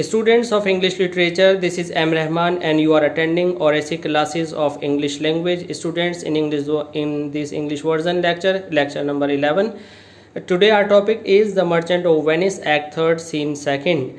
Students of English Literature, this is M. Rahman and you are attending ORAC classes of English language. Students in this English version lecture number 11. Today our topic is The Merchant of Venice, Act 3rd, Scene 2nd.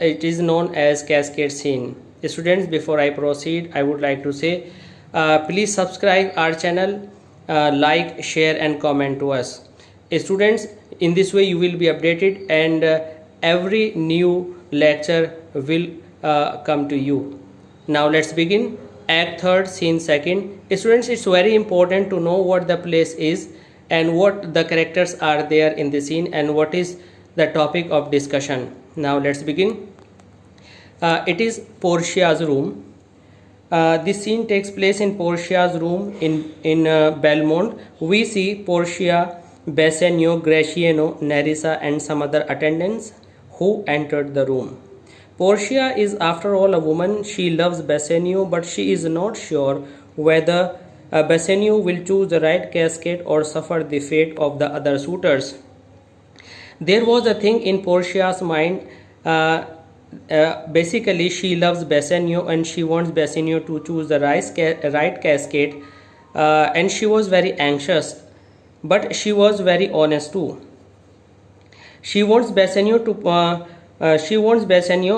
It is known as Cascade Scene. Students, before I proceed, I would like to say, please subscribe our channel, like, share and comment to us. Students, in this way you will be updated and every new lecture will come to you. Now let's begin. Act 3rd, Scene 2nd. Students, it's very important to know what the place is and what the characters are there in the scene and what is the topic of discussion. Now let's begin. It is Portia's room. This scene takes place in Portia's room in Belmont. We see Portia, Bassanio, Graciano, Nerissa and some other attendants who entered the room. Portia is after all a woman. She loves Bassanio, but she is not sure whether Bassanio will choose the right cascade or suffer the fate of the other suitors. There was a thing in Portia's mind. Basically, she loves Bassanio and she wants Bassanio to choose the right cascade, and she was very anxious, but she was very honest too. She wants Bassanio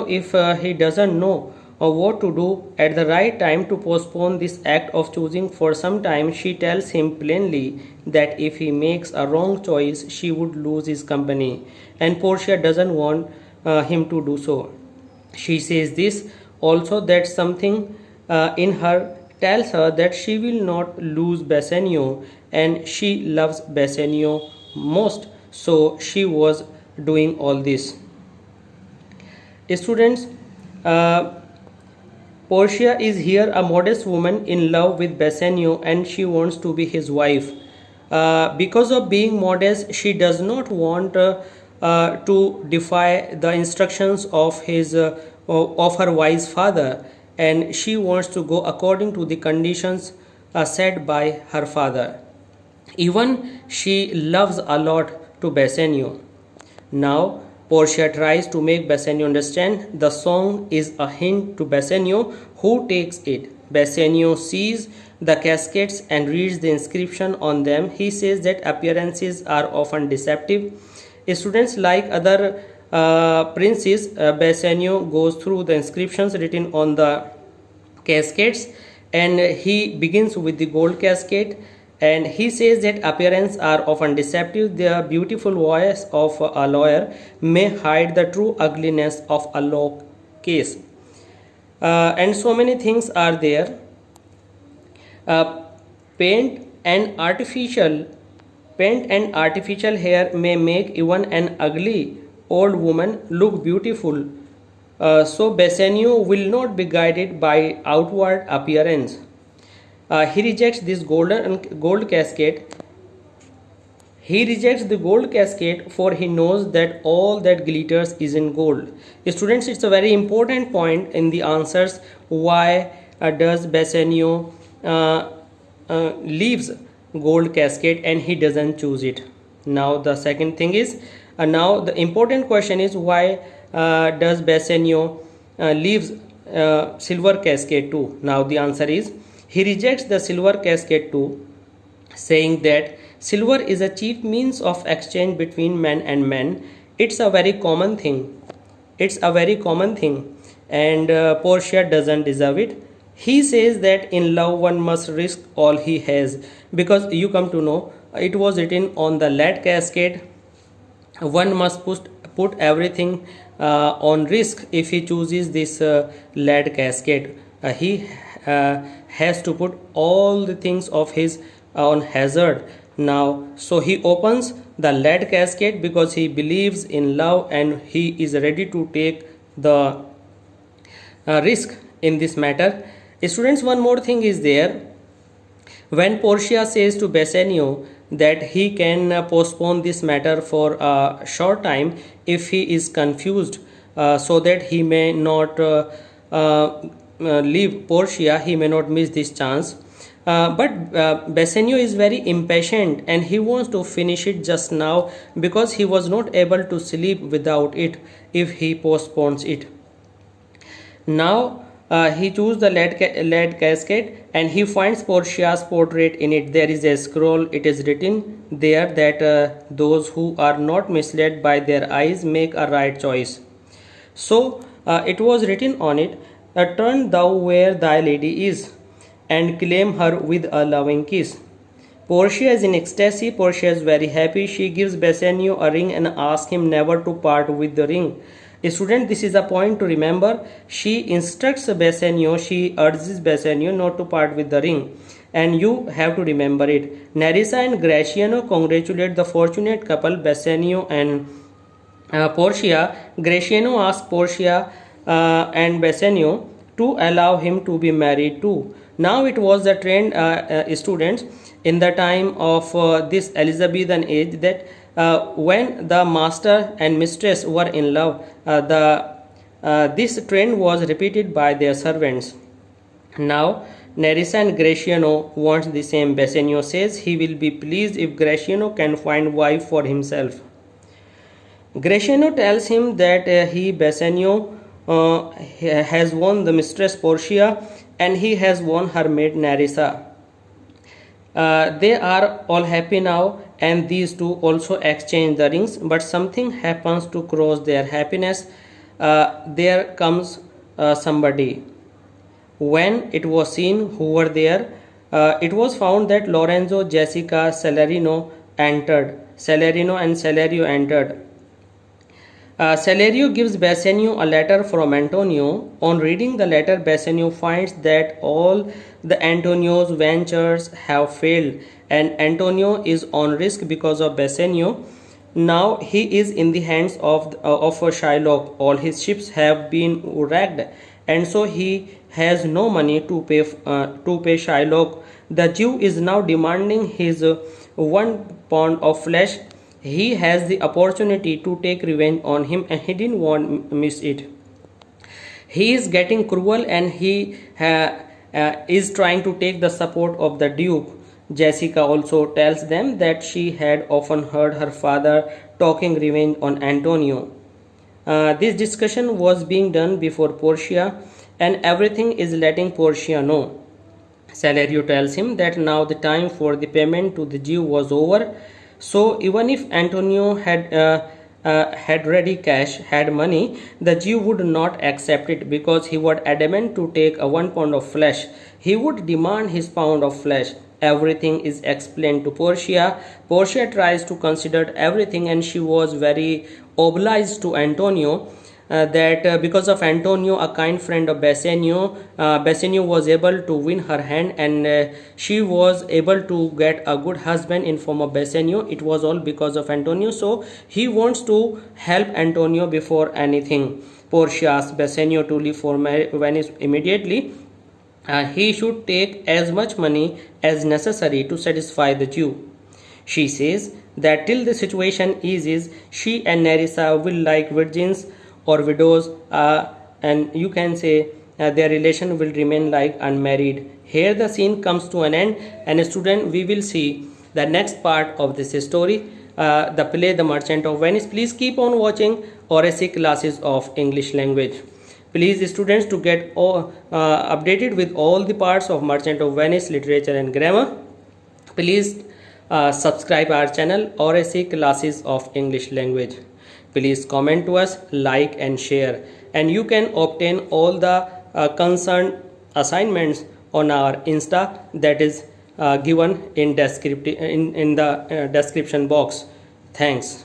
if he doesn't know what to do at the right time to postpone this act of choosing for some time. She tells him plainly that if he makes a wrong choice, she would lose his company, and Portia doesn't want him to do so. She says this also that something in her tells her that she will not lose Bassanio, and she loves Bassanio most, so she was doing all this. Students, Portia is here a modest woman in love with Bassanio and she wants to be his wife. Because of being modest, she does not want to defy the instructions of her wise father, and she wants to go according to the conditions set by her father. Even she loves a lot to Bassanio. Now Portia tries to make Bassanio understand. The song is a hint to Bassanio, who takes it. Bassanio sees the cascades and reads the inscription on them. He says that appearances are often deceptive. Students, like other princes, Bassanio goes through the inscriptions written on the cascades, and he begins with the gold cascade, and he says that appearances are often deceptive. The beautiful voice of a lawyer may hide the true ugliness of a law case, and so many things are there. Paint and artificial hair may make even an ugly old woman look beautiful. So Bassanio will not be guided by outward appearance. He rejects this gold cascade. He rejects the gold cascade, for he knows that all that glitters is in gold. Students, it's a very important point in the answers. Why does Bassanio leaves gold cascade and he doesn't choose it? Now the second thing is, now the important question is, why does Bassanio leaves silver cascade too? Now the answer is, he rejects the silver cascade too, saying that silver is a cheap means of exchange between men and men. It's a very common thing. And Portia doesn't deserve it. He says that in love one must risk all he has, because you come to know it was written on the lead cascade. One must put everything on risk if he chooses this lead cascade. He has to put all the things of his on hazard. Now, so he opens the lead cascade because he believes in love and he is ready to take the risk in this matter. Students, one more thing is there. When Portia says to Bassanio that he can postpone this matter for a short time if he is confused, so that he may not leave Portia, he may not miss this chance. But Bassanio is very impatient and he wants to finish it just now because he was not able to sleep without it if he postpones it. Now he chooses the lead casket and he finds Portia's portrait in it. There is a scroll. It is written there that those who are not misled by their eyes make a right choice. So it was written on it, turn thou where thy lady is, and claim her with a loving kiss. Portia is in ecstasy. Portia is very happy. She gives Bassanio a ring and asks him never to part with the ring. Student, this is a point to remember. She instructs Bassanio, she urges Bassanio not to part with the ring. And you have to remember it. Nerissa and Gratiano congratulate the fortunate couple, Bassanio and Portia. Gratiano asks Portia and Bassanio to allow him to be married too. Now it was the trend, students, in the time of this Elizabethan age that when the master and mistress were in love, this trend was repeated by their servants. Now Nerissa and Gratiano wants the same. Bassanio says he will be pleased if Gratiano can find wife for himself. Gratiano tells him that Bassanio has won the mistress Portia and he has won her maid Nerissa. They are all happy now and these two also exchange the rings, but something happens to cross their happiness. There comes somebody. When it was seen who were there, it was found that Lorenzo, Jessica, Salarino entered. Salarino and Salario entered. Salario gives Bassanio a letter from Antonio. On reading the letter, Bassanio finds that all the Antonio's ventures have failed and Antonio is on risk because of Bassanio. Now he is in the hands of Shylock. All his ships have been wrecked and so he has no money to pay Shylock. The Jew is now demanding his 1 pound of flesh. He has the opportunity to take revenge on him and he didn't want to miss it. He is getting cruel and he is trying to take the support of the Duke. Jessica also tells them that she had often heard her father talking revenge on Antonio. This discussion was being done before Portia and everything is letting Portia know. Salario tells him that now the time for the payment to the Jew was over. So even if Antonio had ready cash, had money, the Jew would not accept it because he was adamant to take a 1 pound of flesh. He would demand his pound of flesh. Everything is explained to Portia. Portia tries to consider everything and she was very obliged to Antonio. That because of Antonio, a kind friend of Bassanio, Bassanio was able to win her hand and she was able to get a good husband in form of Bassanio. It was all because of Antonio. So he wants to help Antonio before anything. Portia asks Bassanio to leave for Venice immediately. He should take as much money as necessary to satisfy the Jew. She says that till the situation eases, she and Nerissa will like virgins or widows, and you can say their relation will remain like unmarried. Here the scene comes to an end and student, we will see the next part of this story, the play The Merchant of Venice. Please keep on watching RSC classes of English language. Please students, to get updated with all the parts of Merchant of Venice literature and grammar, please subscribe our channel RSC classes of English language. Please comment to us, like and share, and you can obtain all the concerned assignments on our Insta that is given in the description box. Thanks.